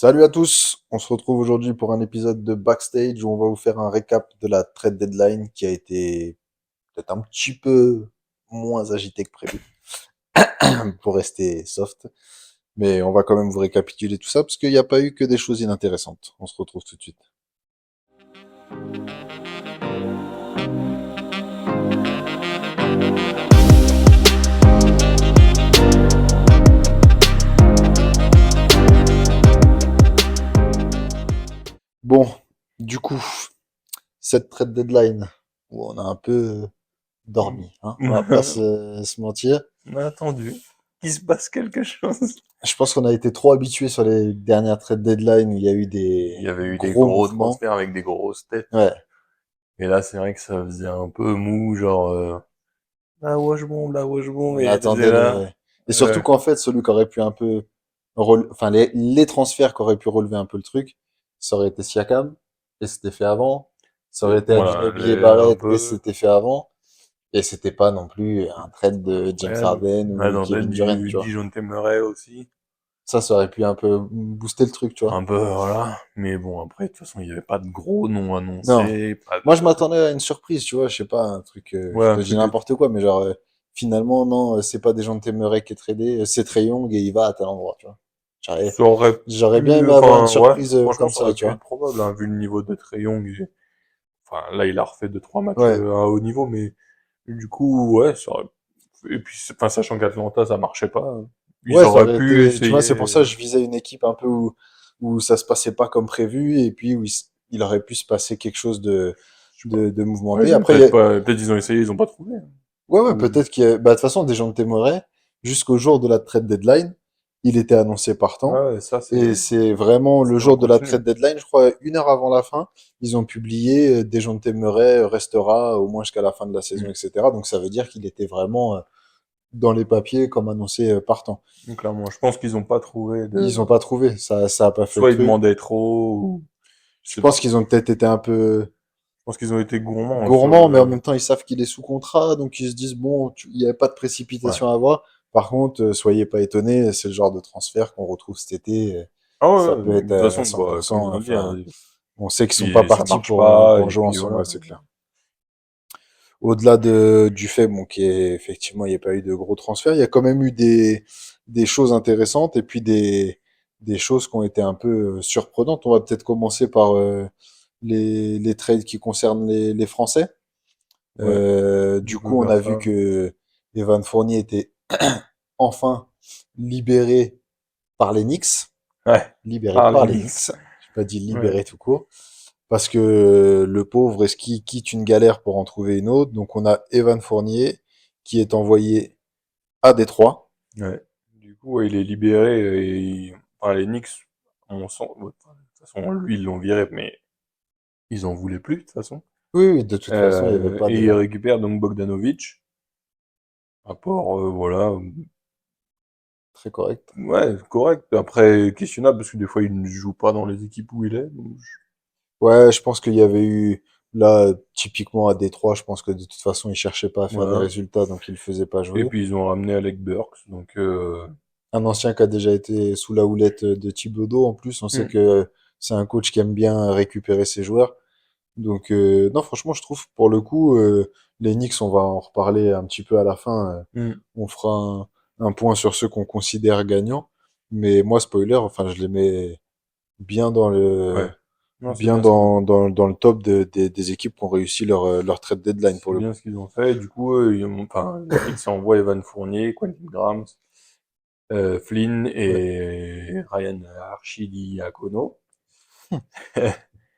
Salut à tous, on se retrouve aujourd'hui pour un épisode de Backstage où on va vous faire un récap de la trade deadline qui a été peut-être un petit peu moins agité que prévu, pour rester soft. Mais on va quand même vous récapituler tout ça parce qu'il n'y a pas eu que des choses inintéressantes. On se retrouve tout de suite. Bon, du coup, cette trade deadline où on a un peu dormi, hein, on va pas se mentir. On a attendu qu'il se passe quelque chose. Je pense qu'on a été trop habitués sur les dernières trade deadlines où il y a eu Il des y avait eu des gros gros mouvements. transferts avec des grosses têtes. Ouais, Et là, c'est vrai que ça faisait un peu mou, genre, la Washbomb, on et t'étais attendait là. le. Et surtout Euh, qu'en fait, celui qui aurait pu un peu. Enfin, les transferts qui auraient pu relever un peu le truc, ça aurait été Siakam, et c'était fait avant. Ça aurait été voilà, Anunoby et un Barrett, et peu. c'était fait avant. Et c'était pas non plus un trade de James Ouais, Harden ouais, ou dans peut-être Kevin Durant, du tu vois. Dijon Temeray aussi. Ça aurait pu un peu booster le truc, tu vois. Un peu, voilà. Mais bon, après, de toute façon, il n'y avait pas de gros noms Non. annoncés, pas Moi, je de... m'attendais à une surprise, tu vois. Je sais pas, un truc. Je Ouais, te dis peut-être. n'importe quoi, mais genre, finalement, non, c'est pas des gens de Temeray qui est tradé, c'est Trae Young et il va à tel endroit, tu vois. J'aurais, Ça aurait j'aurais bien pu, aimé avoir une enfin, ouais, surprise franchement, comme ça ça, aurait tu pu vois. être probable, hein, vu le niveau de Trae Young. Enfin, là, il a refait deux trois matchs Ouais, à haut niveau, mais du coup, ouais, ça aurait... Et puis, enfin, sachant qu'Atlanta, ça marchait pas, ils ouais, ça auraient aurait pu été, tu vois, c'est essayer. pour ça que je visais une équipe un peu où ça se passait pas comme prévu et puis où il aurait pu se passer quelque chose Je sais pas. de Ouais, mouvementé. ils ont Après, peut-être pas, peut-être ils ont essayé, ils ont pas trouvé, hein. ouais, ouais, Ou- peut-être qu'il y a, bah, de toute façon, des gens de Temeray, jusqu'au jour de la trade deadline, il était annoncé partant. Ouais, ça, Et c'est, c'est vraiment le ça va jour de la continuer. trade deadline, je crois, une heure avant la fin, ils ont publié Dejounte Murray restera au moins jusqu'à la fin de la saison, Mm. etc. Donc ça veut dire qu'il était vraiment dans les papiers comme annoncé partant. Donc, clairement, je pense qu'ils ont pas trouvé de, Ils ont pas trouvé, ça a pas fait le soit ils truc. demandaient trop, ou, je Je sais pas. pense qu'ils ont peut-être été un peu Je pense qu'ils ont été gourmands sur gourmands, mais en le, même temps ils savent qu'il est sous contrat, donc ils se disent bon, il n'y a pas de ouais. précipitation à avoir. Par contre, soyez pas étonnés, c'est le genre de transfert qu'on retrouve cet été. Ah Ça ouais, peut de être toute à façon, bah, comme ils 100%. ont dit, hein, Enfin, on sait qu'ils sont pas puis ça partis marche pas, pour et jouer puis ensemble, ouais, voilà. c'est clair. Au-delà du fait, bon, qu'effectivement, il n'y a pas eu de gros transferts, il y a quand même eu des choses intéressantes et puis des choses qui ont été un peu surprenantes. On va peut-être commencer par les trades qui concernent les Français. Ouais, Du je veux coup, on faire a vu ça. que Evan Fournier était enfin libéré par les Knicks. Ouais, Libéré par par les les Knicks. Knicks. J'ai pas dit Ouais. libéré tout court. Parce que le pauvre, est-ce qu'il quitte une galère pour en trouver une autre? Donc on a Evan Fournier qui est envoyé à Détroit. Ouais. Du coup, ouais, il est libéré enfin, les Knicks, on sent, ouais, enfin, de toute façon, lui, ils l'ont viré, mais ils en voulaient plus, de toute façon. Oui, oui, de toute façon, il n'y avait pas Et de. il récupère donc Bogdanovic. Rapport, voilà, Très correct. ouais, correct. Après, questionnable, parce que des fois, il ne joue pas dans les équipes où il est. Ouais, je pense qu'il y avait eu. Là, typiquement à Détroit, je pense que de toute façon, il cherchait pas à faire des Voilà. résultats, donc il le faisait pas Et jouer. puis, ils ont ramené Alec Burks, donc, Un ancien qui a déjà été sous la houlette de Thibodeau, en plus, on sait hmm, que c'est un coach qui aime bien récupérer ses joueurs. Donc, non, franchement, je trouve, pour le coup, les Knicks, on va en reparler un petit peu à la fin. hmm, On fera un point sur ceux qu'on considère gagnants. Mais moi, spoiler, enfin, je les mets bien ouais. Non, c'est bien bien ce qu'ils ont. dans le top des équipes qui ont réussi leur trade deadline, pour C'est le bien coup. ce qu'ils ont fait. Du coup, enfin, les Knicks envoient Evan Fournier, Quentin Grimes, Flynn et Ryan Archidiakono.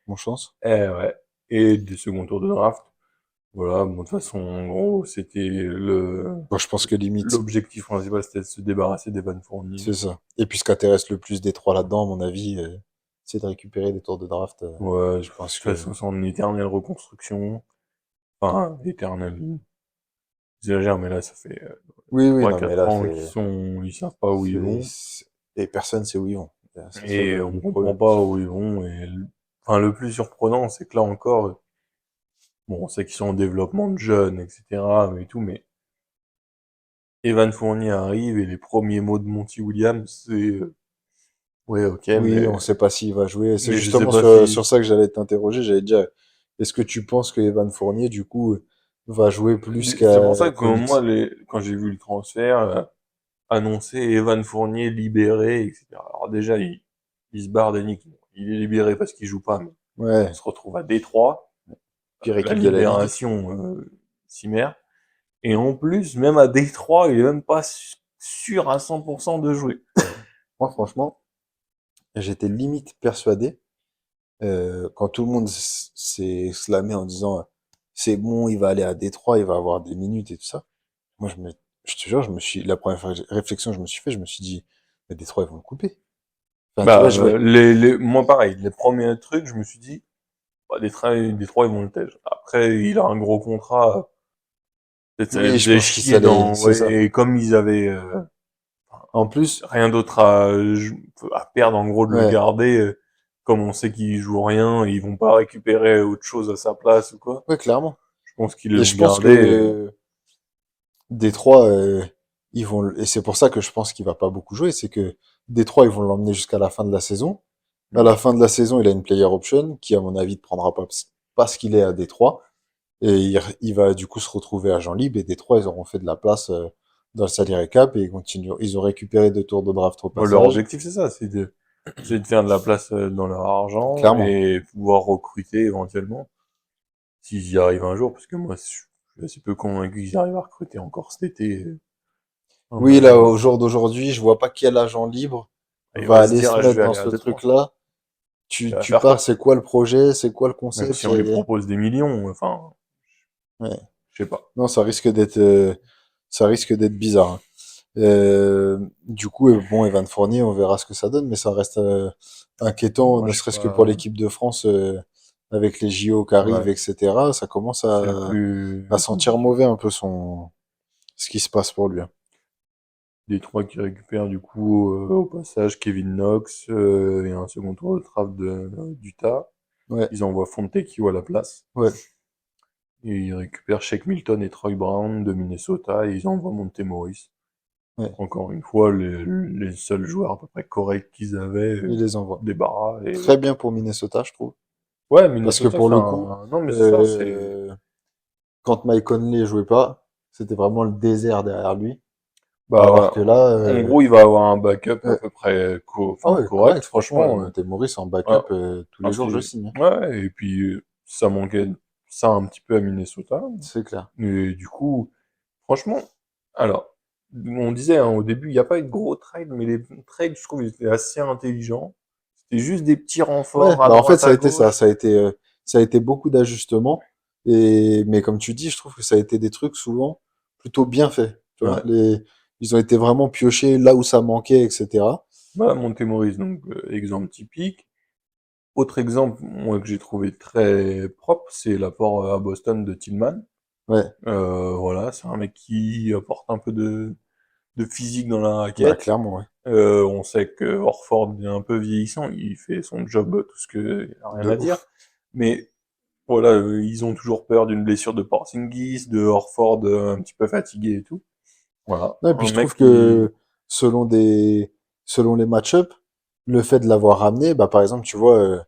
Bon chance. Ouais. Et des second tours de draft. Voilà, bon, de toute façon, en gros, c'était Moi, je pense que limite, l'objectif principal, c'était de se débarrasser d'Evan Fournier. c'est ça. Et puis, ce qui intéresse le plus des trois là-dedans, à mon avis, c'est de récupérer des tours de draft. Ouais, Je de pense toute que. façon, c'est en éternelle reconstruction. Enfin, éternelle. J'exagère, mais là, ça fait Oui, oui, non, mais 3-4 là, ans qu'ils sont, ils savent pas où ils vont. et personne sait où ils vont. C'est ça Et on le comprend problème. pas où ils vont. Enfin, le plus surprenant, c'est que là encore, bon, on sait qu'ils sont en développement de jeunes, etc., mais tout, mais Evan Fournier arrive et les premiers mots de Monty Williams, c'est, Ouais, ok, Oui, mais, on sait pas s'il va jouer. C'est mais je sais justement pas sur si. ça que j'allais t'interroger. J'allais dire, est-ce que tu penses que Evan Fournier, du coup, va jouer plus C'est pour ça que moi, qu'Onyx? quand j'ai vu le transfert, annoncer Evan Fournier libéré, etc. Alors déjà, il se barre d'Enix. Il est libéré parce qu'il joue pas, mais il Ouais, se retrouve à Détroit. pire La équipe de la ligue. libération, cimaire. Et en plus, même à Détroit, il est même pas sûr à 100% de jouer. Moi, franchement, j'étais limite persuadé, quand tout le monde s'est slamé en disant, c'est bon, il va aller à Détroit, il va avoir des minutes et tout ça. Moi, je te jure, la première réflexion que je me suis fait, je me suis dit, mais Détroit, ils vont le couper. Enfin, tu vois, Bah, je vais, moi pareil, les premiers trucs, je me suis dit, bah, Détroit, ils vont le tège. Après, il a un gros contrat, peut-être ça les oui, je faisait pense que chier ça les, c'est ça. ouais, et comme ils avaient, En plus, rien d'autre à perdre, en gros, de le ouais, garder, comme on sait qu'il joue rien, et ils vont pas récupérer autre chose à sa place ou quoi. ouais, clairement. Je pense qu'ils Et l'ont je pense gardé. que Détroit, et c'est pour ça que je pense qu'il va pas beaucoup jouer, c'est que Détroit, ils vont l'emmener jusqu'à la fin de la saison. À la fin de la saison, il a une player option qui, à mon avis, ne prendra pas parce qu'il est à Détroit. Et il va du coup se retrouver agent libre et Détroit, ils auront fait de la place dans le salary cap et ils continuent. Ils ont récupéré 2 tours de draft au Bon, leur passage. objectif, c'est ça, c'est de faire de la place dans leur argent Clairement. et pouvoir recruter éventuellement, s'ils y arrivent un jour, parce que moi, je suis assez peu convaincu qu'ils arrivent à recruter encore cet été un Oui, là, majeur. au jour d'aujourd'hui, je vois pas quel agent libre Et il va va se aller dire, se ah, je mettre vais dans aller à ce Détroit. truc-là. Il va Tu faire pars, quoi? c'est quoi le projet, c'est quoi le Même concept, si on lui propose des millions, enfin, ouais. je sais pas. Non, ça risque d'être bizarre, hein. Du coup, bon, Evan Fournier, on verra ce que ça donne, mais ça reste inquiétant, Moi, ne je suis serait-ce que pour pas. l'équipe de France, avec les JO qui arrivent, Ouais, etc. Ça commence c'est le plus. à sentir mauvais un peu ce qui se passe pour lui, hein. Des trois qui récupèrent du coup au passage Kevin Knox et un second tour de draft d'Utah. Ouais, Ils envoient Fontecchio à la place. ouais, Et ils récupèrent Shake Milton et Troy Brown de Minnesota et ils envoient Monte ouais. Donc encore une fois, les seuls joueurs à peu près corrects qu'ils avaient, Il les envoie. débarras. Et Très bien pour Minnesota, je trouve. ouais, Parce que Minnesota pour fait le coup, un. Non mais c'est ça, c'est. euh, quand Mike Conley jouait pas, c'était vraiment le désert derrière lui. Bah Alors voilà. que là, En gros, il va avoir un backup à ouais. peu près Ah enfin, ouais, correct, correct, franchement, franchement. Montemoris en backup, Voilà. tous les Parce jours, je que, signe, hein. ouais, et puis ça manquait ça un petit peu à Minnesota. C'est clair. Et du coup, franchement, alors, on disait hein, au début, il n'y a pas eu de gros trades, mais les trades, je trouve, ils étaient assez intelligents. C'était juste des petits Ouais, renforts à bah en fait, droite, à gauche. ça a été beaucoup d'ajustements. Mais comme tu dis, je trouve que ça a été des trucs souvent plutôt bien faits. Tu vois, Ouais. ils ont été vraiment piochés là où ça manquait, etc. Voilà, Montemoris, donc exemple typique. Autre exemple, moi, que j'ai trouvé très propre, c'est l'apport à Boston de Tillman. Ouais, Voilà, c'est un mec qui apporte un peu de physique dans la bah raquette. clairement, ouais. On sait que Horford est un peu vieillissant, il fait son job, tout ce que, y a rien De à dire. ouf. Mais voilà, ils ont toujours peur d'une blessure de Porzingis, de Horford un petit peu fatigué et tout. Voilà, Non, et puis un je mec trouve qui, que selon selon les match-up, le fait de l'avoir ramené, bah par exemple, tu vois,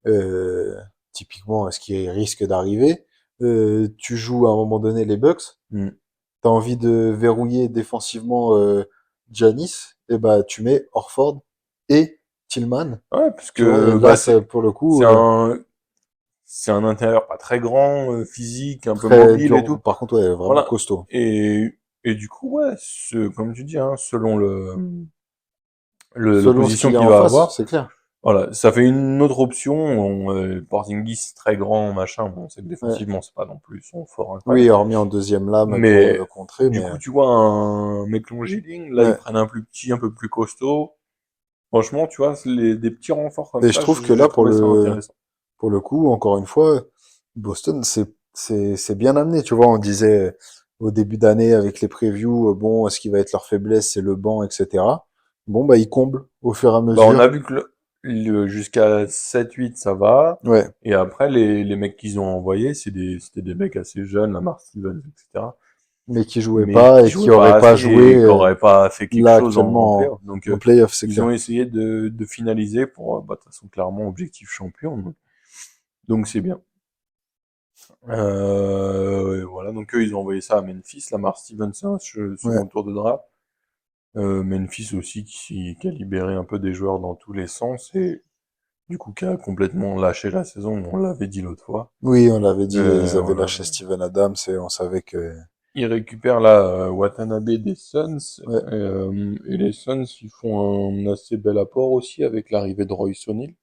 euh, typiquement, ce qui risque d'arriver, tu joues à un moment donné les Bucks, hmm. t'as envie de verrouiller défensivement Giannis, et bah tu mets Horford et Tillman, Ouais, parce tu vois, et que là bah ça, pour le c'est coup, un c'est un intérieur pas très grand, physique, un peu très mobile et dur, tout. par contre, ouais, vraiment Voilà. costaud. Et du coup, ouais, comme tu dis, hein, selon Selon ce l'opposition qu'il a qu'il en va face, avoir, c'est clair. voilà, ça fait une autre option. Porzingis très grand, machin. Bon, c'est que Ouais. défensivement, c'est pas non plus son fort Oui, incroyable. hormis en deuxième lame pour Mais le contrer, du mais coup, tu vois un mec longiligne, là, ils ouais. prennent un plus petit, un peu plus costaud. Franchement, tu vois, des petits renforts comme Et je ça, trouve que j'ai là, trouvé ça intéressant. pour le coup, encore une fois, Boston, c'est bien amené. Tu vois, on disait au début d'année avec les previews, bon, ce qui va être leur faiblesse, c'est le banc, etc. Bon, bah, ils comblent au fur et à Bah, on a mesure. vu que jusqu'à 7-8, ça va. Ouais, Et après, les mecs qu'ils ont envoyés, c'était des mecs assez jeunes, Lamar Stevens, etc. mais qui jouait mais pas qui et qui jouait aurait pas pas assez joué et qui aurait pas fait quelque là chose en actuellement playoff. Donc, en playoff, c'est ils ont clair. essayé de finaliser pour, bah, de toute façon, clairement, objectif champion. Donc c'est bien. Et voilà, donc eux, ils ont envoyé ça à Memphis, Lamar Stevenson, Ouais. second tour de draft. Memphis aussi, qui a libéré un peu des joueurs dans tous les sens et du coup qui a complètement lâché la saison, on l'avait dit l'autre fois. Oui, on l'avait dit, ils avaient Voilà. lâché Steven Adams et on savait que Ils récupèrent là Watanabe des Suns, ouais, et les Suns ils font un assez bel apport aussi avec l'arrivée de Royce O'Neal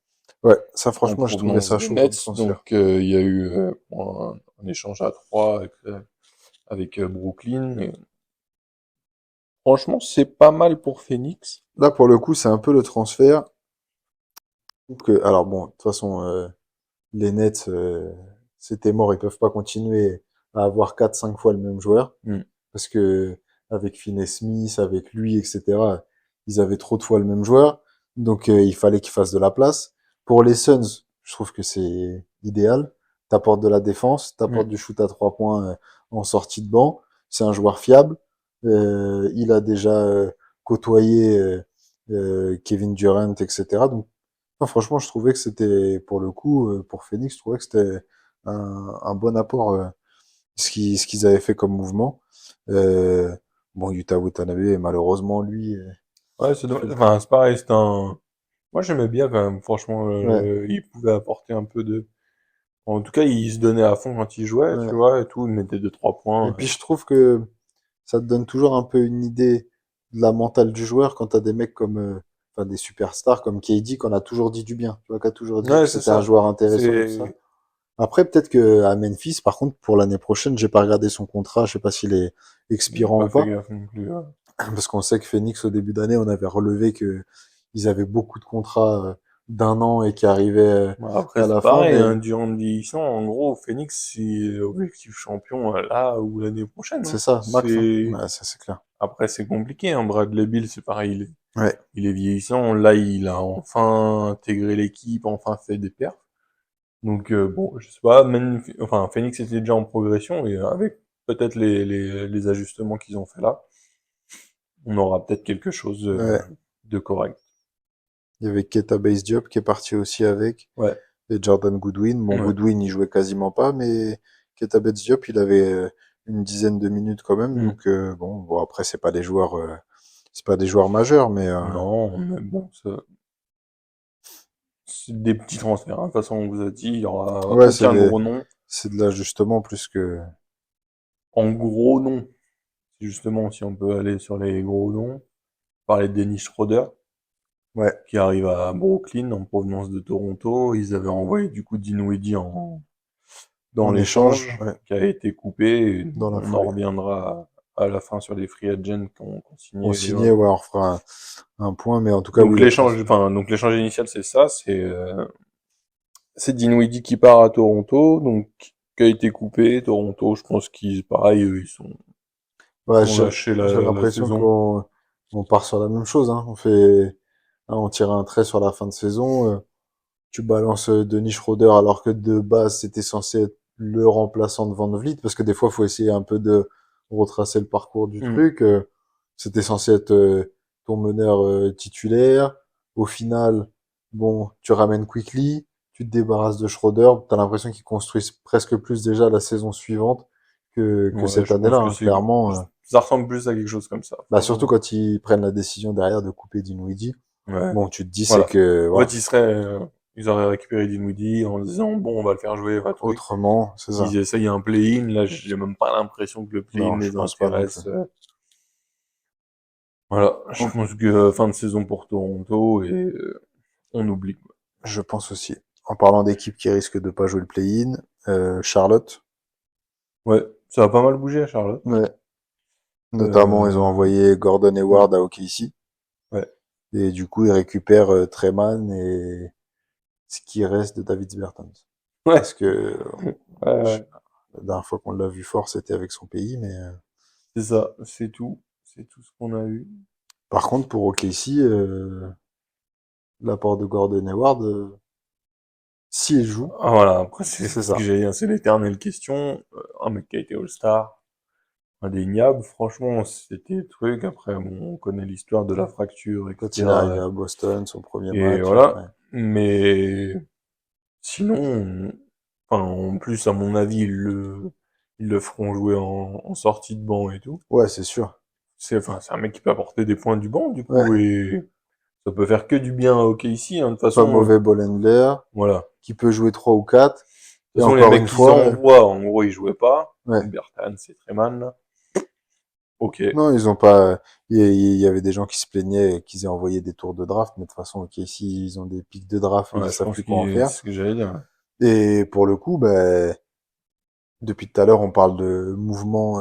ouais, ça en franchement, j'ai trouvé provenance ça des chaud comme Nets. transfert. Donc il y a eu un échange à trois avec Brooklyn. Et franchement, c'est pas mal pour Phoenix. Là, pour le coup, c'est un peu le transfert. Je trouve que, alors bon, de toute façon, les Nets, c'était mort, ils peuvent pas continuer à avoir 4 5 fois le même joueur. Hmm. Parce que, avec Finney-Smith, avec lui, etc., ils avaient trop de fois le même joueur. Donc, il fallait qu'ils fassent de la place. Pour les Suns, je trouve que c'est idéal. T'apportes de la défense, Hmm. t'apportes du shoot à 3 points en sortie de banc. C'est un joueur fiable. Il a déjà côtoyé Kevin Durant, etc. Donc, non, franchement, je trouvais que c'était, pour le coup, pour Phoenix, je trouvais que c'était un bon apport, ce qu'ils avaient fait comme mouvement. Euh, bon, Yuta Watanabe, malheureusement, lui, Ouais, c'est il fait dommage. le Enfin, c'est pareil, c'est un. Moi, j'aimais bien quand même. Franchement, ouais, il pouvait apporter un peu de. En tout cas, il se donnait à fond quand il jouait, tu ouais. vois, et tout. Il mettait deux trois Et points. puis, je trouve que ça te donne toujours un peu une idée de la mentale du joueur quand t'as des mecs comme, enfin, des superstars comme KD, qu'on a toujours dit du bien, tu vois, qui a toujours dit Ouais, que c'est c'était un ça. joueur intéressant et tout ça. C'est. Après, peut-être que à Memphis, par contre, pour l'année prochaine, j'ai pas regardé son contrat, je sais pas s'il est J'ai expirant ou pas fait pas. gaffe non plus. Ouais. Parce qu'on sait que Phoenix, au début d'année, on avait relevé que ils avaient beaucoup de contrats d'1 an et qui arrivaient Bon, après, à c'est la fin, pareil, mais hein, durant le vieillissant, en gros, Phoenix, c'est objectif champion là ou l'année prochaine. c'est Hein. ça, max, hein. C'est. Ouais, ça c'est clair. Après, c'est compliqué, hein. Bradley Beal, c'est pareil, Ouais, il est vieillissant. Là, il a enfin intégré l'équipe, enfin fait des perfs. Donc bon, je sais pas, même, enfin Phoenix était déjà en progression et avec peut-être les ajustements qu'ils ont fait là, on aura peut-être quelque chose ouais. de correct. Il y avait Keta Base Diop qui est parti aussi avec, Ouais, et Jordan Goodwin. Bon, ouais. Goodwin, il jouait quasiment pas, mais Keta Base Diop, il avait une dizaine de minutes quand même. Hmm. Donc bon, après c'est pas des joueurs majeurs, mais Non, mais bon, c'est des petits transferts. Hein. De toute façon, on vous a dit, il y aura ouais, aucun gros nom. c'est de l'ajustement plus que En gros nom, justement, si on peut aller sur les gros noms, parler de Dennis Schroeder, ouais, qui arrive à Brooklyn en provenance de Toronto. Ils avaient envoyé du coup Dinwiddie dans en échange, l'échange ouais, qui a été coupé. Et dans la on en foulée. reviendra à la fin sur les free agents qui ont On signé les signait, joueurs. ouais, on refera un point, mais en tout cas, oui, le trans. Donc l'échange initial c'est ça, c'est Dinwiddie qui part à Toronto, donc qui a été coupé. Toronto, je pense qu'ils pareil, eux, Ouais, ils ont lâché j'ai la l'impression saison. qu'on part sur la même chose, hein. On tire un trait sur la fin de saison. Tu balances Denis Schroeder alors que de base, c'était censé être le remplaçant de Van Vliet, parce que des fois, faut essayer un peu de retracer le parcours du Hmm. truc. C'était censé être ton meneur titulaire. Au final, bon, tu ramènes Quickly, tu te débarrasses de Schroeder. T'as l'impression qu'ils construisent presque plus déjà la saison suivante que Ouais, cette je pense année-là, que hein, clairement. ça ressemble plus à quelque chose comme ça. Bah, surtout quand ils prennent la décision derrière de couper Dinwiddie. Ouais. Bon, tu te dis, c'est Voilà. que, En fait, voilà, ils auraient récupéré Dinwiddie en disant, bon, on va le faire jouer, va truc. autrement, c'est ça. Ils essayent un play-in. Là, j'ai même pas l'impression que le play-in Non, je les pense pas non plus. intéresse. Voilà. Je On- pense que fin de saison pour Toronto et on oublie. Je pense aussi. En parlant d'équipes qui risquent de pas jouer le play-in, Charlotte, Ouais. Ça a pas mal bougé à Charlotte. ouais. Notamment, ils ont Euh, envoyé Gordon ouais. Hayward à OKC. Ouais. Et du coup, ils récupèrent Treman et ce qui reste de David Bertans. Ouais. Parce que je- Ouais. la dernière fois qu'on l'a vu fort, c'était avec son pays. Mais C'est ça. C'est tout. C'est tout ce qu'on a eu. par contre, pour OKC, l'apport de Gordon Hayward, s'il joue, Ah, voilà. Après, c'est c'est ce que ça. j'ai dit, hein, c'est l'éternelle question. Un mec qui a été All-Star. indéniable. Franchement, c'était le truc. Après, bon, on connaît l'histoire de la fracture, Quand il est arrivé etc. à Boston, son premier Et match, ouais. voilà. Mais sinon, enfin, en plus, à mon avis, ils le feront jouer en sortie de banc et tout. Ouais, c'est sûr. Enfin, c'est un mec qui peut apporter des points du banc, du Ouais, coup, et ça peut faire que du bien à OKC, hein. De toute pas façon, mauvais ball handler, voilà. qui peut jouer 3 ou 4. De Et toute façon, les encore mecs une qu'ils fois, envoient, en gros, ils jouaient pas. ouais. Bertan, c'est très mal, là. Ok. Non, ils ont pas. Il y avait des gens qui se plaignaient qu'ils aient envoyé des tours de draft, mais de toute façon, ok, si ils ont des pics de draft, ils Ouais, je savent pense plus que quoi en c'est faire. ce que j'allais dire. Et pour le coup, ben, depuis tout à l'heure, on parle de mouvements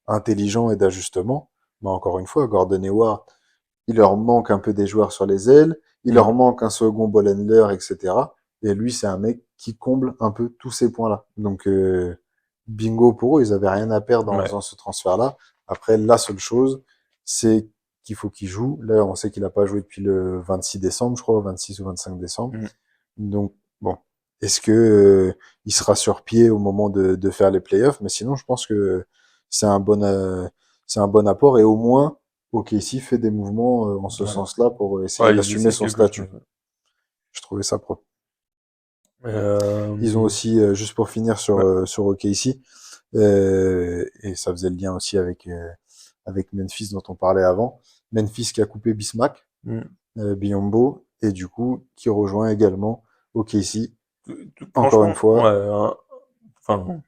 intelligents et d'ajustements. Mais encore une fois, Gordon Hayward, il leur manque un peu des joueurs sur les ailes, il leur Mm. manque un second ball handler, etc. Et lui, c'est un mec qui comble un peu tous ces points-là. Donc, bingo pour eux, ils avaient rien à perdre en Ouais. faisant ce transfert-là. Après, la seule chose, c'est qu'il faut qu'il joue. Là, on sait qu'il n'a pas joué depuis le 26 décembre, je crois, 26 ou 25 décembre. Mm. Donc, bon, est-ce que il sera sur pied au moment de faire les playoffs? Mais sinon, je pense que c'est un bon, c'est un bon apport et au moins, OKC fait des mouvements en ce Ouais. sens-là pour essayer Ouais, ils d'assumer essaient son quelque chose. statut. Je trouvais ça propre. Ils ont Euh, aussi, juste pour finir sur, ouais. sur OKC, et ça faisait le lien aussi avec Memphis dont on parlait avant. Memphis qui a coupé Bismack, Mm. Biyombo, et du coup, qui rejoint également OKC. Encore une Franchement, ouais, fois, enfin,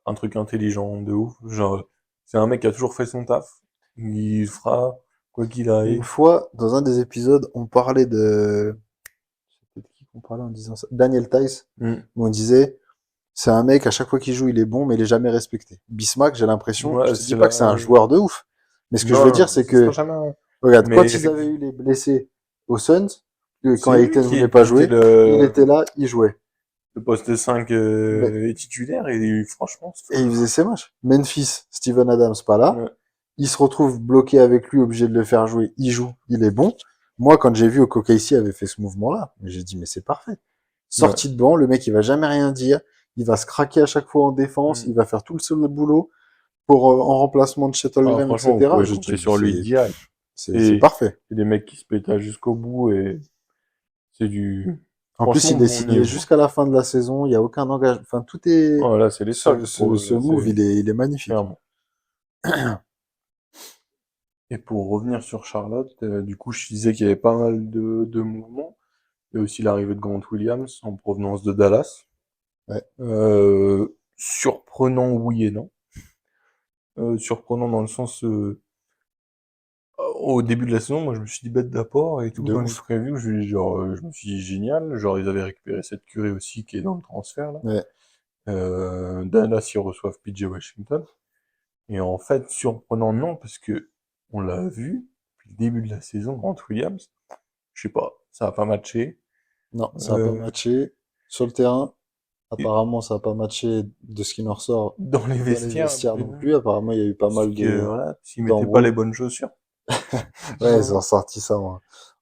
un truc intelligent de ouf. Genre, c'est un mec qui a toujours fait son taf. Il fera quoi qu'il une arrive. fois, dans un des épisodes, on parlait de... C'est peut-être qui qu'on parlait en disant ça? Daniel Tice, Mm. où on disait, c'est un mec, à chaque fois qu'il joue, il est bon, mais il est jamais respecté. Bismack, j'ai l'impression, je Ouais, te dis c'est pas la... que c'est un joueur de ouf, mais ce que je veux Non, dire, non, c'est ce sera que, jamais regarde, Mais quand ils avaient eu effectivement, les blessés aux Suns, quand c'est lui Ayton voulait pas qui était jouer, il était là, il jouait. le poste 5 Mais, est titulaire et franchement, et il faisait ses matchs. Memphis, Steven Adams, pas là. ouais, Il se retrouve bloqué avec lui, obligé de le faire jouer. Il joue, il est bon. Moi, quand j'ai vu qu'OKC avait fait ce mouvement-là, j'ai dit, mais c'est parfait. ouais. Sorti de banc, le mec, il va jamais rien dire. Il va se craquer à chaque fois en défense. Mm. Il va faire tout le seul boulot pour, en remplacement de Ah, Shuttlegram, franchement, vous etc. pouvez Je compter dis, mais sur lui direct. c'est Et parfait. c'est des mecs qui se pétagent jusqu'au bout et c'est du, En plus, franchement, il est bon signé niveau. jusqu'à la fin de la saison. Il y a aucun engagement. Enfin, tout est, Oh, là, c'est les soldes pour eux, ce là, move, c'est il est magnifique. clairement. Et pour revenir sur Charlotte, du coup, je disais qu'il y avait pas mal de mouvements. Il y a aussi l'arrivée de Grant Williams en provenance de Dallas. Ouais. Surprenant, oui et non. Surprenant dans le sens, au début de la saison, moi je me suis dit bête d'apport et tout De dans les ouf. previews, je me suis dit génial. Genre ils avaient récupéré cette curée aussi qui est dans le transfert là. Ouais. Dallas ils reçoivent PJ Washington. Et en fait, surprenant non, parce que on l'a vu depuis le début de la saison, Grant Williams, je sais pas, ça a pas matché. Non, ça n'a pas Euh, matché. Sur le terrain, et apparemment, ça n'a pas matché de ce qui nous ressort dans les dans les vestiaires, vestiaires non plus. Apparemment, il y a eu pas parce mal que de voilà, s'ils mettaient pas les d'embrouilles. bonnes chaussures. Ouais, ils ont sorti ça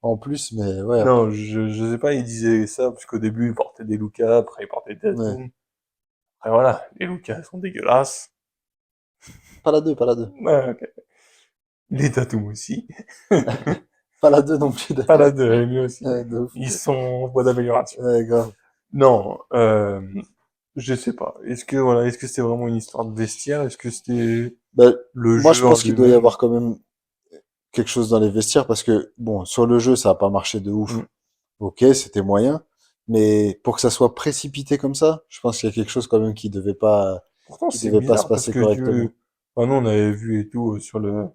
en plus, mais ouais, Non, je sais pas, il disait ça, parce qu'au début, il portait des Lucas, après il portait des ouais. Tatum. Après voilà, les Lucas sont dégueulasses. Pas la 2, pas la 2. Ouais, ok. Les Tatum aussi. Pas la 2 non plus, Pas la d'ailleurs. 2, lui aussi. Ouais, de ouf. Ils sont en voie d'amélioration. Ouais, grave. Non, je sais pas. Est-ce que c'était vraiment une histoire de vestiaire? Est-ce que c'était Ben, le moi, je jeu en pense qu'il doit y lui-même? avoir quand même quelque chose dans les vestiaires parce que, bon, sur le jeu, ça a pas marché de ouf. Mm. Ok, c'était moyen. Mais pour que ça soit précipité comme ça, je pense qu'il y a quelque chose quand même Pourtant, qui c'est devait pas se bizarre parce passer que correctement. enfin, nous, on avait vu et tout sur le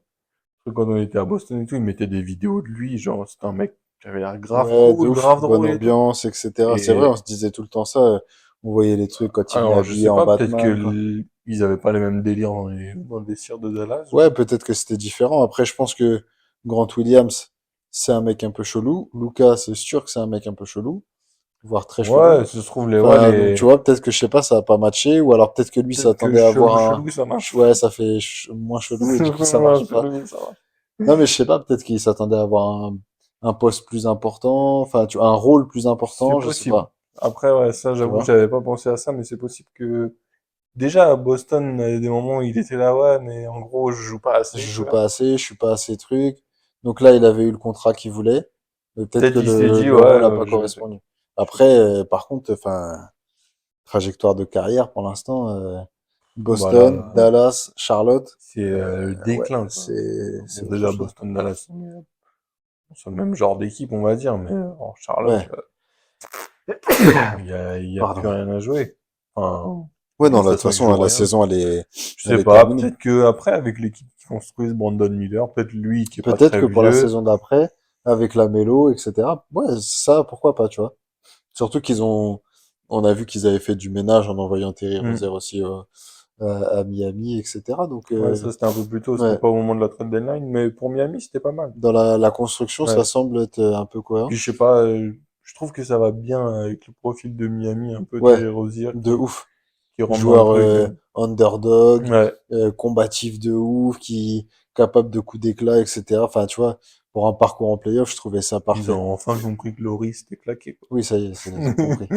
truc quand on était à Boston et tout, ils mettaient des vidéos de lui, genre, c'était un mec qui avait l'air Ouais, de ouf, grave bonne drôle et tout. ambiance, etc. C'est vrai, on Et se disait tout le temps ça. On voyait les trucs quand il venait alors, je habillé sais en pas, peut-être que Batman, quoi. ils avaient pas les mêmes délires dans le vestiaire de Dallas ou Ouais, quoi. peut-être que c'était différent. Après, je pense que Grant Williams, c'est un mec un peu chelou. Lucas, c'est sûr que c'est un mec un peu chelou, voire très chelou. Ouais, ça se trouve, Enfin, donc tu vois, peut-être que je sais pas, ça a pas matché, ou alors peut-être que lui peut-être que s'attendait à avoir chelou, un, chelou, ça marche. ouais, ça fait moins chelou et du coup ça Ouais, marche pas. chelou, ça marche. Non, mais je sais pas, peut-être qu'il s'attendait à avoir un poste plus important, enfin, tu vois, un rôle plus C'est important, je sais possible. pas. Après, ouais, ça, Tu j'avoue, vois? j'avais pas pensé à ça, mais c'est possible que déjà, à Boston, il y a des moments où il était là, ouais, mais en gros, je joue pas Je assez, tu joue vois. pas assez, je suis pas assez truc. Donc là, il avait eu le contrat qu'il voulait. Mais peut-être Peut-être que qu'il s'est dit, le ouais, rôle n'a pas je vais attaquer. correspondu. Je sais Après, pas. par contre, enfin, trajectoire de carrière pour l'instant, Voilà, Boston, Dallas, Charlotte. c'est le Ouais, déclin, quoi. c'est Bon, autre déjà, chose. Boston, Dallas, c'est le même genre d'équipe, on va dire, mais en Charlotte, Ouais, il y a plus pardon. rien à jouer. Enfin, Ouais, de non, toute là, de toute façon, ils façon, jouent la rien. saison, Je sais elle est pas, terminée. peut-être que après, avec l'équipe qui construisent Brandon Miller, peut-être lui qui est pas Peut-être très que pour la vieux, saison d'après, avec la mélo, etc. Ouais, ça, pourquoi pas, tu vois. Surtout on a vu qu'ils avaient fait du ménage en envoyant Terry hmm. Rozier aussi à Miami, etc. Donc, Ouais, ça c'était un peu plus tôt, c'était ouais, pas au moment de la trade deadline, mais pour Miami, c'était pas mal. dans la construction, ça Ouais. semble être un peu Puis cohérent. je sais pas, je trouve que ça va bien avec le profil de Miami, un peu Ouais, Terry Rozier de ouf. qui rentre dans le Joueur truc. underdog, Ouais. combatif de ouf, qui capable de coups d'éclat, etc. Enfin, tu vois, pour un parcours en playoff, je trouvais ça Ils parfait. ont enfin compris que Laurie c'était claqué, quoi. Oui, ça y est, ils ont compris.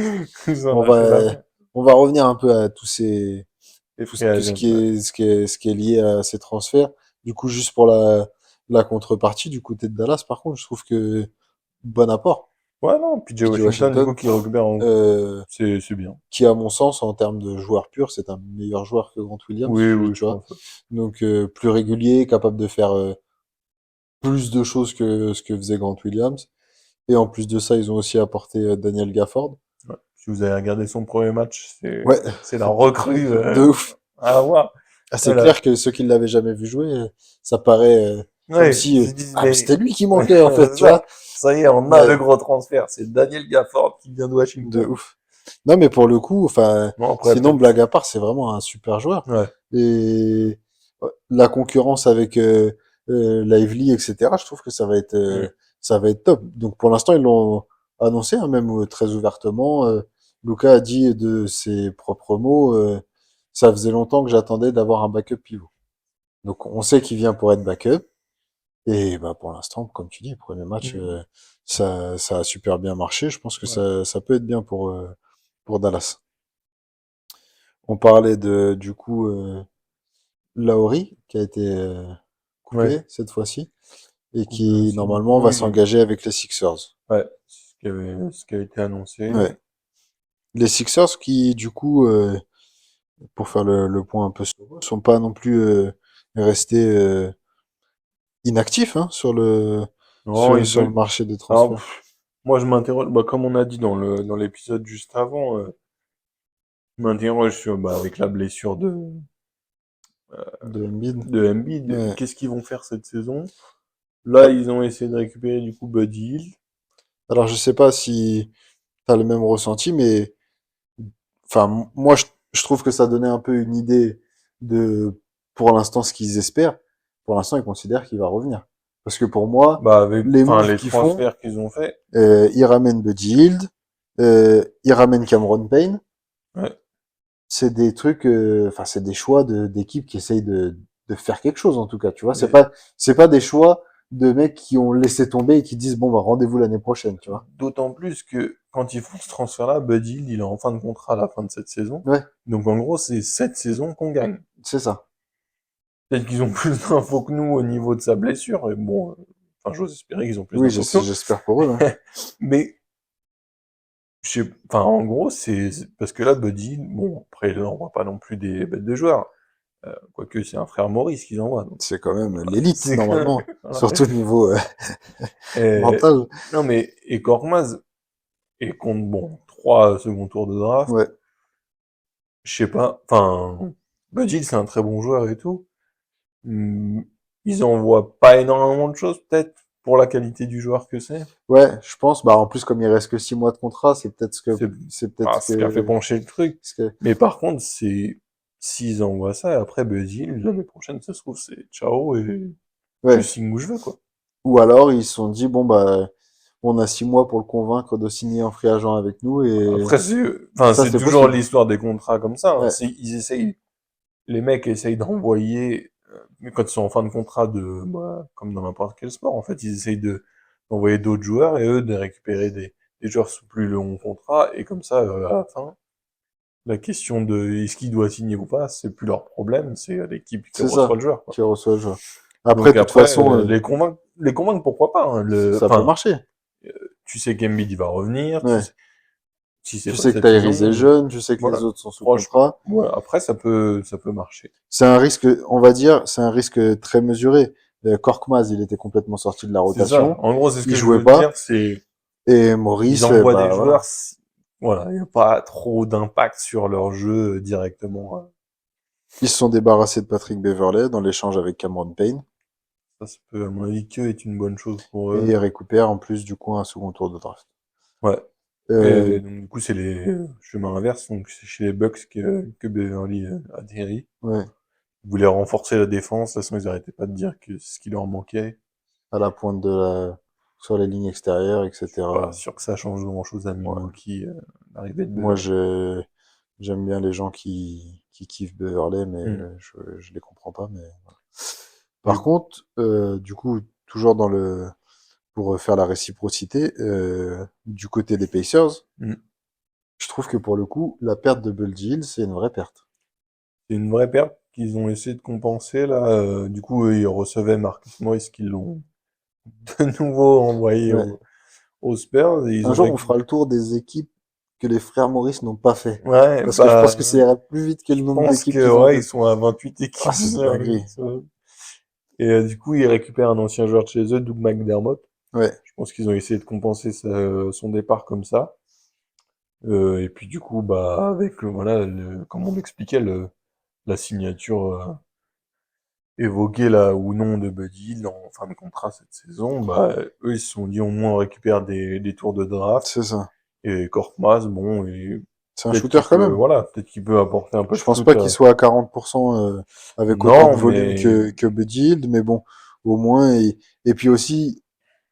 Ils ont On lâché va, l'affaire. on va revenir un peu à Les free tout ce agents, qui ouais. est, ce qui est lié à ces transferts. Du coup, juste pour la contrepartie du côté de Dallas, par contre, je trouve que bon apport. Ouais, non, PJ PJ Washington, du Washington, coup, qui récupère, euh, c'est bien. qui, à mon sens, en termes de joueur pur, c'est un meilleur joueur que Grant Williams, Oui, oui, je tu vois. pense. Ouais. Donc, plus régulier, capable de faire plus de choses que ce que faisait Grant Williams. Et en plus de ça, ils ont aussi apporté Daniel Gafford. Ouais. Si vous avez regardé son premier match, Ouais, c'est la recrue de ouf. à voir. Ah, c'est Voilà. clair que ceux qui ne l'avaient jamais vu jouer, ça paraît comme Ouais, ils si se disent, ah, mais mais c'était lui qui manquait en fait, c'est tu vois. ça. Ça y est, on a Ouais, le gros transfert. C'est Daniel Gafford qui vient de de Washington. ouf. Non, mais pour le coup, enfin, Bon, après, sinon peut-être. blague à part, c'est vraiment un super joueur. Ouais. Et la concurrence avec Lively, etc. Je trouve que Mm. ça va être top. Donc pour l'instant, ils l'ont annoncé, hein, même très ouvertement. Luka a dit de ses propres mots, ça faisait longtemps que j'attendais d'avoir un backup pivot. Donc on sait qu'il vient pour être backup. Et bah pour l'instant, comme tu dis, premier match, Mm. ça a super bien marché. Je pense que Ouais. ça peut être bien pour Dallas. On parlait du coup, Lauri, qui a été Ouais. coupé cette fois-ci, et Coupé qui aussi, du normalement coup, va oui. s'engager avec les Sixers. Ouais. Ce qui a été annoncé. Ouais. Les Sixers qui, du coup, pour faire le point un peu sur eux, sont pas non plus restés inactifs hein, Non, sur le ils, marché des alors, transferts moi, je m'interroge, bah, comme on a dit dans l'épisode juste avant, je m'interroge sur, bah, avec la blessure de Embiid. de Embiid, Ouais. qu'est-ce qu'ils vont faire cette saison? Là, ils ont essayé de récupérer, du coup, Buddy Hield. Alors je sais pas si t'as le même ressenti, mais enfin moi je trouve que ça donnait un peu une idée de pour l'instant ce qu'ils espèrent. Pour l'instant ils considèrent qu'il va revenir. Parce que pour moi, Bah, avec, les enfin, moves les qu'ils font, transferts qu'ils ont fait. ils ramènent Buddy Hield, ils ramènent Cameron Payne. Ouais. C'est des trucs, enfin c'est des choix d'équipes qui essayent de faire quelque chose en tout cas. Tu vois, Mais c'est pas des choix de mecs qui ont laissé tomber et qui disent bon bah rendez-vous l'année prochaine. Tu vois. d'autant plus que quand ils font ce transfert-là, Buddy Hield, il est en fin de contrat à la fin de cette saison. Ouais, Donc, en gros, c'est cette saison qu'on gagne. c'est ça. Peut-être qu'ils ont plus d'infos que nous au niveau de sa blessure. Et bon, enfin, j'ose espérer qu'ils ont plus Oui, d'infos que nous. j'espère pour eux. Hein. Mais enfin, en gros, parce que là, Buddy, bon, après, là, on voit pas non plus des bêtes de joueurs. Quoique, c'est un frère Maurice qu'ils envoient. Donc, C'est quand même l'élite, c'est quand même, normalement. voilà. Surtout au niveau Et, mental. non, mais, et Korkmaz, et compte, bon, 3 second tours de draft, Ouais. je sais pas, enfin, Buddy, c'est un très bon joueur et tout. Hmm, ils envoient pas énormément de choses, peut-être, pour la qualité du joueur que c'est. Ouais, je pense. Bah, en plus, comme il reste que 6 mois de contrat, C'est c'est peut-être ce qui a fait pencher le truc. ce que, Mais par contre, c'est s'ils envoient ça, et après Buddy, l'année prochaine, ça se trouve, c'est ciao et je ouais. signe où je veux, quoi. Ou alors, ils se sont dit, bon, bah, on a 6 mois pour le convaincre de signer en free agent avec nous et Après, enfin, ça, c'est c'est toujours possible. l'histoire des contrats comme ça. Hein. Ouais. Ils essayent, les mecs essayent d'envoyer, mais quand ils sont en fin de contrat bah, comme dans n'importe quel sport, en fait, ils essayent d'envoyer d'autres joueurs et eux de récupérer des joueurs sous plus long contrat et comme ça, à la fin, La question de est-ce qu'il doit signer ou pas, c'est plus leur problème, c'est l'équipe qui C'est reçoit ça, le joueur, quoi. qui reçoit le joueur. Après, Donc de toute après, façon, les convaincre, pourquoi pas, hein. ça peut Enfin, marcher. tu sais qu'Embiid il va revenir, tu Ouais. sais, si c'est Tu pas sais que cette Tyrese est saison, jeune, tu sais que les voilà. autres sont sous Franchement, contrat. ouais, après ça peut marcher. C'est un risque, on va dire, c'est un risque très mesuré. Korkmaz, il était complètement sorti de la C'est ça. rotation. En gros, c'est ce Il que je jouait veux dire, pas. c'est Et ils Maurice, envoient des bah joueurs, voilà. voilà, il n'y a pas trop d'impact sur leur jeu directement, hein. Ils se sont débarrassés de Patrick Beverley dans l'échange avec Cameron Payne. Ça peut, à mon avis, que être une bonne chose pour Et eux. ils récupèrent en plus du coup un second tour de draft. Ouais. Euh, Et donc, du coup, c'est les chemins inverses. Donc, c'est chez les Bucks que Beverly atterrit. ouais, Ils voulaient renforcer la défense. De toute façon, ils arrêtaient pas de dire que c'est ce qui leur manquait. à la pointe de la, sur les lignes extérieures, Je suis pas etc. sûr que ça change grand-chose à Ouais. Milwaukee, l'arrivée de Moi, Beverly. j'aime bien les gens qui kiffent Beverley, mais Hmm. je les comprends pas, mais voilà. Par Du- contre, du coup, toujours dans le, pour faire la réciprocité, du côté des Pacers, hmm. je trouve que pour le coup, la perte de Buddy Hield, c'est une vraie perte. C'est une vraie perte qu'ils ont essayé de compenser, là. Du coup, eux, ils recevaient Marcus Morris, qu'ils l'ont de nouveau envoyé Ouais. aux Spurs. Et ils Un ont jour, on récupéré. fera le tour des équipes que les frères Maurice n'ont pas fait. Ouais, Parce que je pense bah, que ça ira plus vite que le je nombre pense d'équipes que, qu'ils ont ouais, ils fait. sont à 28 Ah, équipes. c'est une dinguerie. Et du coup, ils récupèrent un ancien joueur de chez eux, Doug McDermott. Ouais. Je pense qu'ils ont essayé de compenser son départ comme ça. Et puis du coup, bah avec voilà, comme on expliquait, la signature évoquée là ou non de Buddy Hield en fin de contrat cette saison, bah eux ils se sont dit au moins on récupère des tours de draft. C'est ça. Et Korkmaz, bon, et C'est un peut-être shooter qu'il quand peut, même. voilà, peut-être qu'il peut apporter un peu de Je pense shoot. pas qu'il soit à 40% avec autant de Non, volume mais que Buddy Hield, mais bon, au moins. Et puis aussi,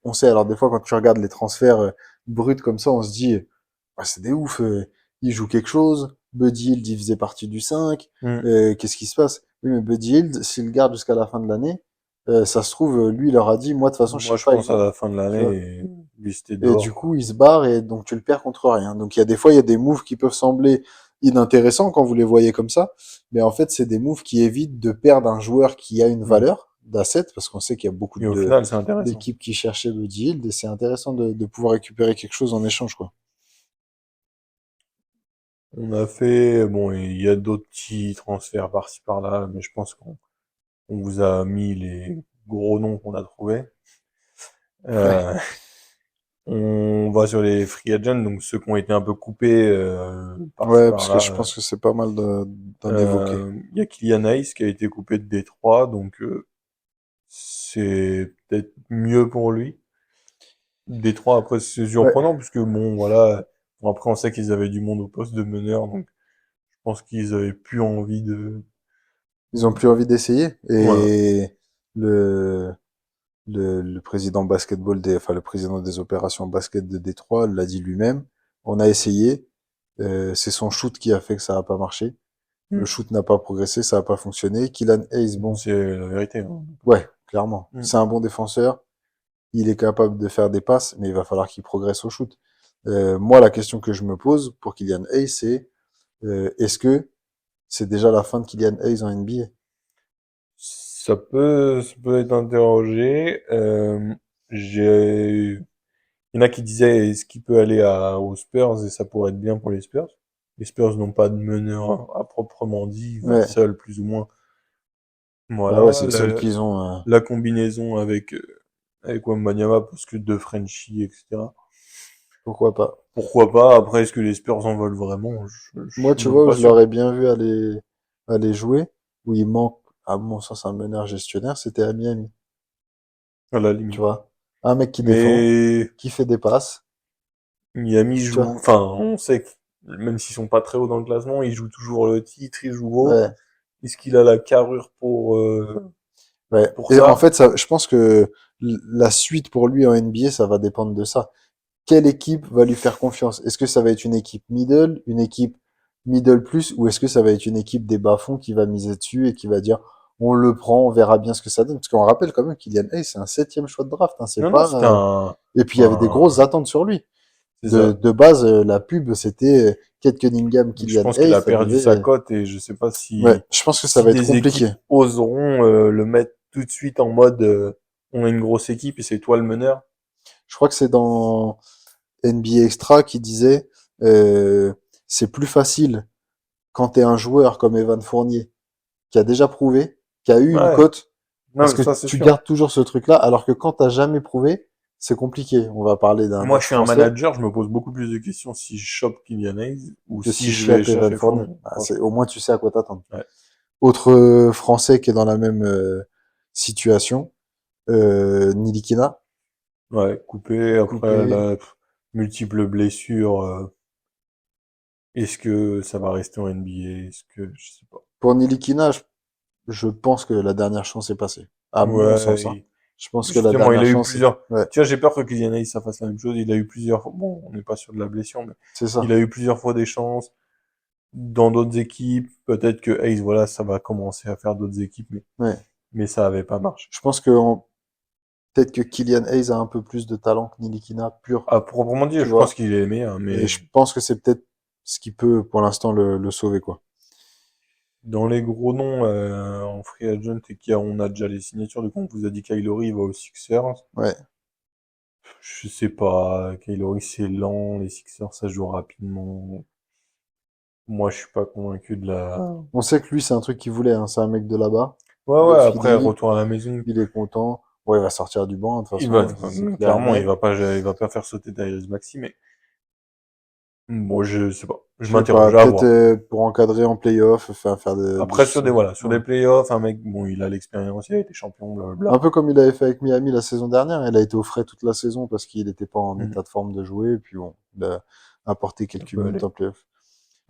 on sait, alors des fois, quand tu regardes les transferts bruts comme ça, on se dit, ah, c'est des ouf, il joue quelque chose. Buddy Hield, il faisait partie du 5. hmm, Qu'est-ce qui se passe? Oui, mais Buddy Hield, s'il le garde jusqu'à la fin de l'année, ça se trouve, lui, il leur a dit, moi, de toute façon, je moi signe je pas avec pense à vous. la fin de Tu vois? l'année, et lui c'était Et du dehors. coup, il se barre et donc tu le perds contre rien. Donc il y a des fois, il y a des moves qui peuvent sembler inintéressants quand vous les voyez comme ça, mais en fait, c'est des moves qui évitent de perdre un joueur qui a une Hmm. valeur d'asset, parce qu'on sait qu'il y a beaucoup Et au de final, c'est intéressant. d'équipes qui cherchaient le deal, et c'est intéressant de pouvoir récupérer quelque chose en échange, quoi. On a fait, bon, il y a d'autres petits transferts par-ci par-là, mais je pense qu'on vous a mis les gros noms qu'on a trouvés. Ouais, Euh, on va sur les free agents, donc ceux qui ont été un peu coupés par-ci ouais, parce que je par-là. pense que c'est pas mal d'en évoquer. Il y a Kylian Hayes qui a été coupé de Détroit, donc c'est peut-être mieux pour lui. Détroit, après, c'est Ouais, surprenant, puisque bon, voilà, bon, après on sait qu'ils avaient du monde au poste de meneur, donc je pense qu'ils avaient plus envie de... ils ont plus envie d'essayer, Voilà. et le le président basketball enfin le président des opérations basket de Détroit l'a dit lui-même. On a essayé, c'est son shoot qui a fait que ça n'a pas marché. Le Hmm. shoot n'a pas progressé, ça n'a pas fonctionné. Kylian Hayes, bon, C'est la vérité, hein. ouais, clairement, Hmm. c'est un bon défenseur. Il est capable de faire des passes, mais il va falloir qu'il progresse au shoot. Moi, la question que je me pose pour Kylian Hayes, c'est est-ce que c'est déjà la fin de Kylian Hayes en NBA? Ça peut être interrogé. J'ai, il y en a qui disaient est-ce qu'il peut aller aux Spurs et ça pourrait être bien pour les Spurs. Les Spurs n'ont pas de meneur à proprement dit, il va Ouais, seul plus ou moins. bah ouais, c'est Voilà, le seul qu'ils ont. la combinaison avec Wembanyama parce que deux Frenchies, etc. Pourquoi pas? Pourquoi pas? Après, est-ce que les Spurs en veulent vraiment? Je Moi, suis tu même vois, où pas je sûr. l'aurais bien vu aller jouer, où il manque, à mon sens, un meneur gestionnaire, c'était à Miami. À la Tu limite. vois? Un mec qui défend, Mais qui fait des passes, Miami tu joue, vois? enfin, on sait que même s'ils sont pas très hauts dans le classement, ils jouent toujours le titre, ils jouent haut. Ouais, Est-ce qu'il a la carrure ouais. pour Et en ça? fait, ça, je pense que la suite pour lui en NBA, ça va dépendre de ça. Quelle équipe va lui faire confiance? Est-ce que ça va être une équipe middle, une équipe middle plus, ou est-ce que ça va être une équipe des bas-fonds qui va miser dessus et qui va dire, on le prend, on verra bien ce que ça donne? Parce qu'on rappelle quand même Kylian Hayes, c'est un septième choix de draft, hein, c'est Non, non, pas, c'était et puis il y avait des grosses un, attentes sur lui. C'est ça. De base, la pub, c'était Kate Cunningham, Je Killian pense qu'il Hayes, a ça perdu devait... sa cote et je sais pas Ouais, je pense que ça si va être des équipes compliqué. oseront le mettre tout de suite en mode on a une grosse équipe et c'est toi le meneur. Je crois que c'est dans NBA Extra qui disait c'est plus facile quand t'es un joueur comme Evan Fournier, qui a déjà prouvé, qui a eu une Ouais, cote, non parce mais que ça c'est tu sûr. gardes toujours ce truc-là, alors que quand t'as jamais prouvé, c'est compliqué. On va parler d'un Moi mec je suis un français manager, je me pose beaucoup plus de questions si je chope Kylian Hayes ou que si si je je suis à vais Evan chercher Fournier. Fournier. Ah, Franchement. au moins, tu sais à quoi t'attendre. Ouais. Autre français qui est dans la même situation, Nilikina, Ouais, coupé, après coupé. là, multiples blessures. Est-ce que ça va rester en NBA? Est-ce que je sais pas. Pour Nilikina, je pense que la dernière chance est passée. À mon Ouais, sens, hein. Je pense que la justement, il dernière a eu chance, plusieurs. ouais, Tu vois, j'ai peur que Kylian Hayes ça fasse la même chose. Il a eu plusieurs. Bon, on n'est pas sûr de la blessure, mais c'est il ça. a eu plusieurs fois des chances dans d'autres équipes. Peut-être que Hayes, voilà, ça va commencer à faire d'autres équipes, Ouais. mais ça avait pas marché. Je pense que peut-être que Kylian Hayes a un peu plus de talent que Nilikina pur, À proprement dire, tu je pense vois. qu'il est meilleur, Et mais je pense que c'est peut-être ce qui peut, pour l'instant, le sauver, quoi. dans les gros noms en free agent et on a déjà les signatures, donc on vous a dit Kylori il va aux Sixers. Ouais. Je sais pas, Kylori c'est lent, les Sixers ça joue rapidement. Moi je suis pas convaincu de la. On sait que lui, c'est un truc qu'il voulait, hein. C'est un mec de là-bas, Ouais de ouais, après Philly. retour à la maison, Il est content. Ouais, il va sortir du banc, de toute il va façon, c'est clair et clairement net. il va pas faire sauter Tyrese Maxey, mais bon je sais pas, je Je sais pas, m'interroge à peut-être voir. pour encadrer en playoff, faire de Après sur des voilà, sur ouais. des playoffs, un mec bon il a l'expérience, il a été champion, Un blablabla. peu comme il avait fait avec Miami la saison dernière. Il a été au frais toute la saison parce qu'il n'était pas en Mhm. état de forme de jouer. Et puis bon, il a apporté Ça quelques peut minutes aller. en playoff.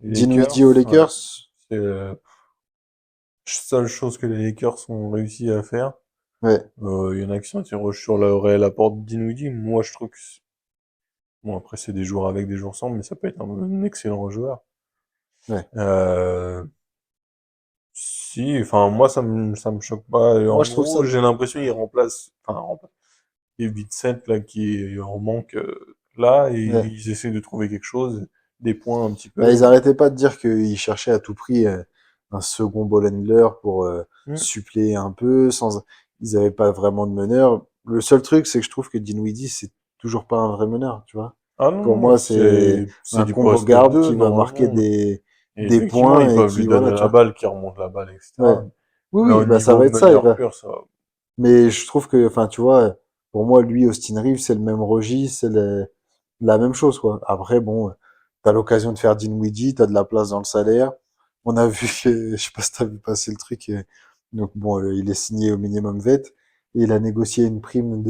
Les Dinwiddie aux Lakers, ouais, Lakers. c'est seule chose que les Lakers ont réussi à faire. Ouais, Il y en a qui s'interrogent sur la réelle apport de Dinwiddie. Moi, je trouve que bon, après, c'est des joueurs avec des joueurs sans, mais ça peut être un excellent joueur. ouais. Euh, Si, enfin, moi, ça me choque pas. Et Moi, en je trouve ça. gros, j'ai l'impression qu'il remplace, enfin, remplace. Il y a Vincent, là, qui est en manque, là, et Ouais. ils essaient de trouver quelque chose, des points un petit Bah, peu. ils arrêtaient pas de dire qu'ils cherchaient à tout prix un second ball handler pour Hmm. suppléer un peu. Sans, ils avaient pas vraiment de meneur. Le seul truc, c'est que je trouve que Dinwiddie, c'est toujours pas un vrai meneur, tu vois. Ah non, Pour non, moi, c'est c'est un du combo poste guard 2 qui va marquer normalement. Et des effectivement, ils points et peuvent lui qui, donner voilà, tu la vois. balle, qui remonte la balle, Ouais. etc. Oui, Mais oui, au bah ça niveau va être ça. meneur pur, ça va. Mais je trouve que, enfin, tu vois, pour moi, lui, Austin Reeves, c'est le même registre, la même chose, quoi. Après, bon, t'as l'occasion de faire Dinwiddie, t'as de la place dans le salaire. On a vu que, je sais pas si t'as vu passer le truc, donc bon, il est signé au minimum vet, et il a négocié une prime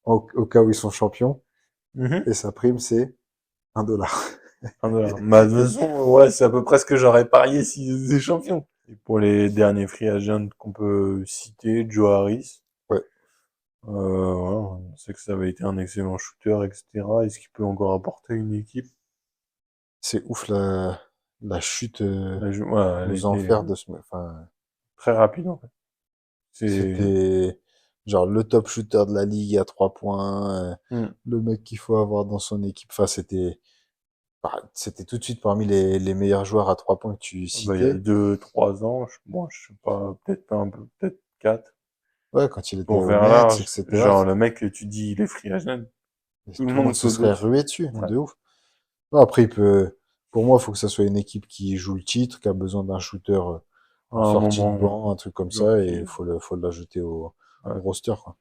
au cas où ils sont champions, Mhm. et sa prime, c'est 1 $. Ah, voilà. Bah, de toute façon, ouais, c'est à peu près ce que j'aurais parié s'ils étaient champions. Et pour les derniers free agents qu'on peut citer, Joe Harris. Ouais, Voilà, on sait que ça avait été un excellent shooter, etc. Est-ce qu'il peut encore apporter une équipe? c'est ouf la chute Ouais, elle a aux été enfers de ce, enfin, très rapide, en fait. C'est, c'était genre le top shooter de la ligue à 3 points, Hmm. le mec qu'il faut avoir dans son équipe. Enfin, c'était tout de suite parmi les meilleurs joueurs à 3 points que tu Bah, il y a citais. 2, 3 ans, bon, je sais pas, peut-être pas un peu, peut-être 4. Ouais, quand il était Pour au faire Nets, large, etc. genre le mec que tu dis il est free agent, tout le Tout le monde monde se saute serait dessus. rué dessus, Ouais. de ouf. Non, après, pour moi, il faut que ça soit une équipe qui joue le titre, qui a besoin d'un shooter À en un sortie de moment, banc, un truc comme ça, et ok. il faut l'ajouter au Ouais. roster, quoi.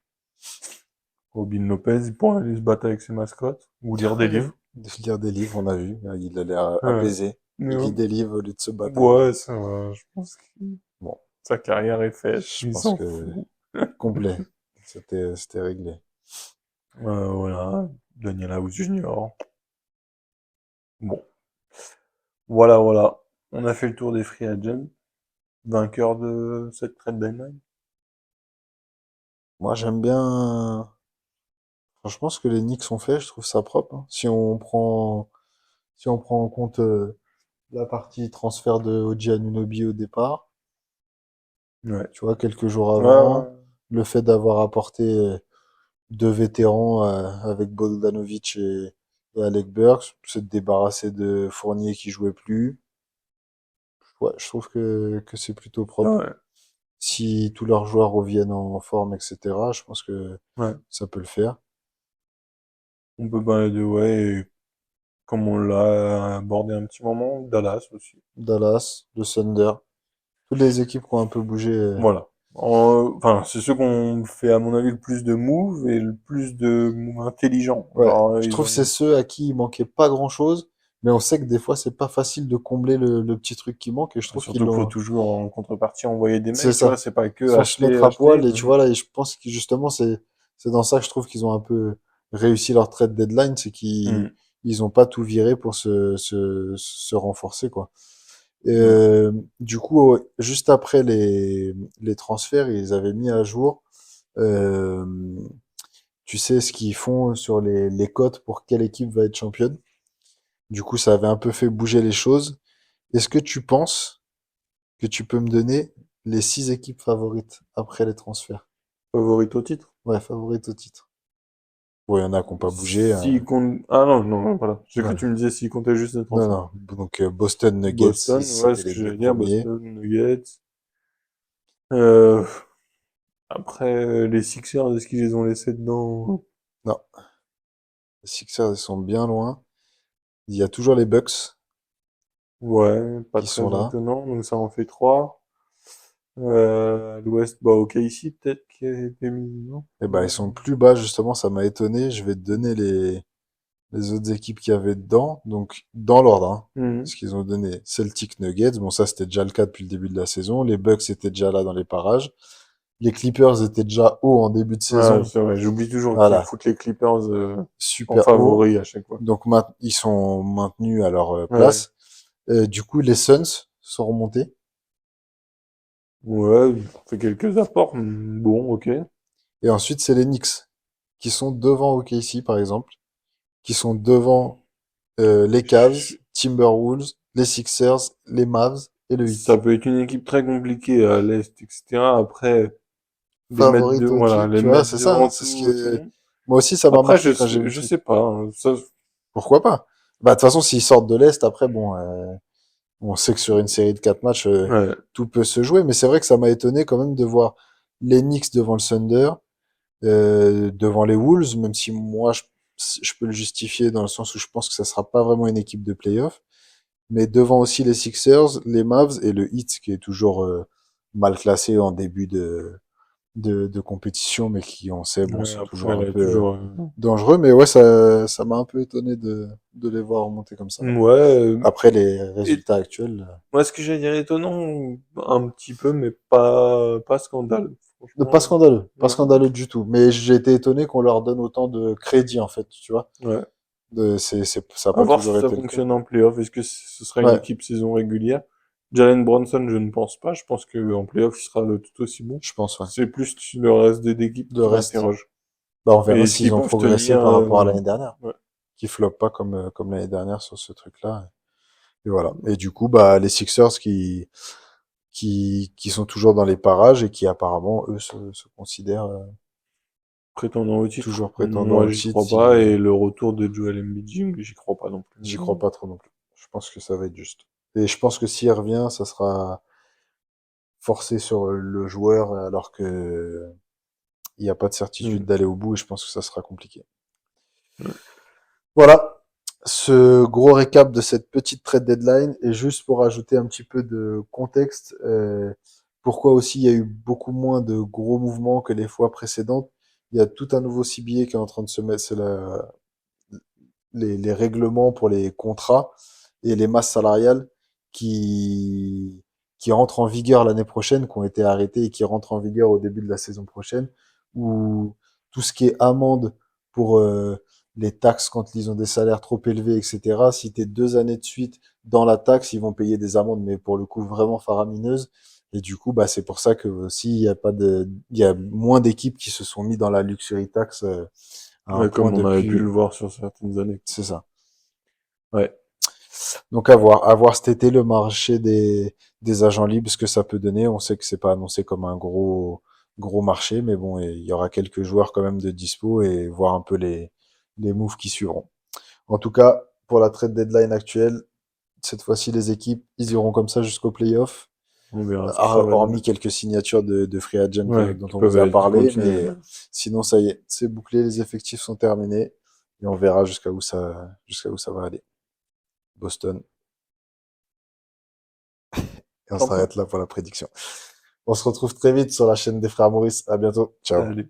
Robin Lopez, il pourrait aller se battre avec ses mascottes, ou lire des Ouais, livres. de lire des livres, on a vu. Il a l'air Ouais. apaisé. Mais Il ouais, lit des livres au lieu de se battre avec. ouais, ça va, je pense que Bon, sa carrière est faite, je il pense s'en que fout. complet. C'était réglé. Voilà, Daniel House Junior. Bon, voilà, voilà. On a fait le tour des free agents, vainqueur de cette trade deadline. Moi, j'aime bien, franchement, ce que les Knicks ont fait, je trouve ça propre, hein. Si on prend en compte la partie transfert de OG Anunoby au départ, Ouais. tu vois, quelques jours Ouais, ouais. avant, le fait d'avoir apporté deux vétérans avec Bogdanovic et Alec Burks, se débarrasser de Fournier qui jouait plus. Ouais, je trouve que c'est plutôt propre. Ouais, Si tous leurs joueurs reviennent en forme, etc., je pense que ouais. ça peut le faire. On peut parler de, ouais, et comme on l'a abordé un petit moment, Dallas aussi. Dallas, le Thunder, toutes les équipes qui ont un peu bougé. Voilà. Enfin, c'est ceux qui ont fait, à mon avis, le plus de moves et le plus de moves intelligents. Ouais, Genre, je ils trouve que c'est ont, ceux à qui il manquait pas grand-chose, mais on sait que des fois c'est pas facile de combler le petit truc qui manque et je trouve qu'ils surtout qu'il faut l'ont. toujours en contrepartie envoyer des C'est mecs, tu vois, ça. c'est pas que Sans se acheter, mettre à acheter. poil et tu vois là, et je pense que justement c'est dans ça que je trouve qu'ils ont un peu réussi leur trade deadline, c'est qu'ils Hmm. ils ont pas tout viré pour se renforcer quoi. Et, Ouais. du coup, juste après les transferts, ils avaient mis à jour, euh, tu sais, ce qu'ils font sur les cotes pour quelle équipe va être championne. Du coup, ça avait un peu fait bouger les choses. Est-ce que tu penses que tu peux me donner les 6 équipes favorites après les transferts? Favorite au titre. Ouais, favorites au titre. Bon, il y en a qui n'ont pas bougé, S'ils comptent, ah non, non, voilà. J'ai cru ouais. que tu me disais s'ils comptaient juste les Non, transferts. non. Donc, Boston Nuggets, Boston, ouais, c'était ce que les deux j'allais dire, premiers. Boston, Nuggets. Euh, après, les Sixers, est-ce qu'ils les ont laissés dedans? Non, les Sixers, ils sont bien loin. Il y a toujours les Bucks Ouais, pas qui sont très là. étonnant, donc ça en fait trois. À l'ouest, bah, OK, ici, peut-être qu'il y a été mis, non? Et ben, ils sont plus bas, justement, ça m'a étonné. Je vais te donner les autres équipes qu'il y avait dedans. Donc, dans l'ordre, hein. Mhm. Ce qu'ils ont donné, Celtic Nuggets. Bon, ça, c'était déjà le cas depuis le début de la saison. Les Bucks étaient déjà là dans les parages. Les Clippers étaient déjà hauts en début de Ouais, saison. c'est vrai, j'oublie toujours qu'ils Voilà, foutent les Clippers en super haut. favoris à chaque fois. Donc, ils sont maintenus à leur Ouais, place. Du coup, les Suns sont remontés. ouais, ils ont fait quelques apports, bon, OK. Et ensuite, c'est les Knicks qui sont devant OKC, par exemple, qui sont devant les Cavs, Timberwolves, les Sixers, les Mavs et le Ça Heat. peut être une équipe très compliquée à l'Est, etc. Après, Favorite au titre, les tu vois, mettre c'est ça, hein, devant c'est ce tout le que monde. moi aussi ça m'a Après, marqué quand j'ai vu le je truc. sais pas, hein, ça, Pourquoi pas? Bah de toute façon, s'ils sortent de l'Est, après bon, on sait que sur une série de 4 matchs, ouais. tout peut se jouer, mais c'est vrai que ça m'a étonné quand même de voir les Knicks devant le Thunder, devant les Wolves, même si moi je peux le justifier dans le sens où je pense que ça sera pas vraiment une équipe de playoff, mais devant aussi les Sixers, les Mavs et le Heat qui est toujours mal classé en début de compétition, mais qui, on sait, bon, Ouais, sont après, toujours elle un est peu toujours, dangereux. Mais ouais, ça m'a un peu étonné de les voir remonter comme ça. ouais, Après les et, résultats actuels, moi, ce que j'allais dire étonnant, un petit peu, mais pas scandale, pas franchement. scandaleux, pas Ouais, scandaleux du tout. Mais j'ai été étonné qu'on leur donne autant de crédit, en fait, tu vois. ouais. Ça n'a À pas voir si toujours ça été le cas. fonctionne en playoff. Est-ce que ce sera une Ouais, équipe saison régulière? Jalen Brunson, je ne pense pas. Je pense qu'en playoff, il sera tout aussi bon. je pense, ouais. C'est plus le reste de l'équipe De qui reste, m'interroge. bah, on verra Et est-ce s'ils qu'ils ont peuvent progressé tenir, par rapport à voilà. l'année dernière. Ouais. Qu'ils floppent pas comme l'année dernière sur ce truc-là. Et voilà. Et du coup, bah, les Sixers qui sont toujours dans les parages et qui apparemment, eux, se considèrent Prétendant au titre. toujours prétendants Moi, au j'y titre. crois pas. Et le retour de Joel Embiid, j'y crois pas non plus. J'y crois pas trop non plus. Je pense que ça va être juste. Et je pense que s'il revient, ça sera forcé sur le joueur alors que il n'y a pas de certitude Hmm. d'aller au bout et je pense que ça sera compliqué. Ouais. Voilà. Ce gros récap de cette petite trade deadline et juste pour ajouter un petit peu de contexte, pourquoi aussi il y a eu beaucoup moins de gros mouvements que les fois précédentes. Il y a tout un nouveau CBA qui est en train de se mettre, c'est les règlements pour les contrats et les masses salariales qui, qui rentrent en vigueur l'année prochaine, qui ont été arrêtés et qui rentrent en vigueur au début de la saison prochaine, où tout ce qui est amende pour les taxes quand ils ont des salaires trop élevés, etc. Si tu es 2 années de suite dans la taxe, ils vont payer des amendes, mais pour le coup vraiment faramineuses. Et du coup, bah, c'est pour ça que aussi il y a moins d'équipes qui se sont mis dans la luxury tax à un Ouais, point comme on avait pu depuis. le voir sur certaines années. C'est ça. Ouais. Donc à voir cet été le marché des agents libres, ce que ça peut donner. On sait que c'est pas annoncé comme un gros marché, mais bon, il y aura quelques joueurs quand même de dispo et voir un peu les moves qui suivront. En tout cas, pour la trade deadline actuelle, cette fois-ci, les équipes, ils iront comme ça jusqu'au playoff. On verra ce que ça va donner. Hormis quelques signatures de free agent Ouais, dont qui on peuvent vous a aller parlé, continuer. mais sinon, ça y est, c'est bouclé, les effectifs sont terminés, et on verra jusqu'à où ça va aller. Boston. Et on Champion. s'arrête là pour la prédiction. On se retrouve très vite sur la chaîne des frères Maurice. À bientôt. Ciao. Allez.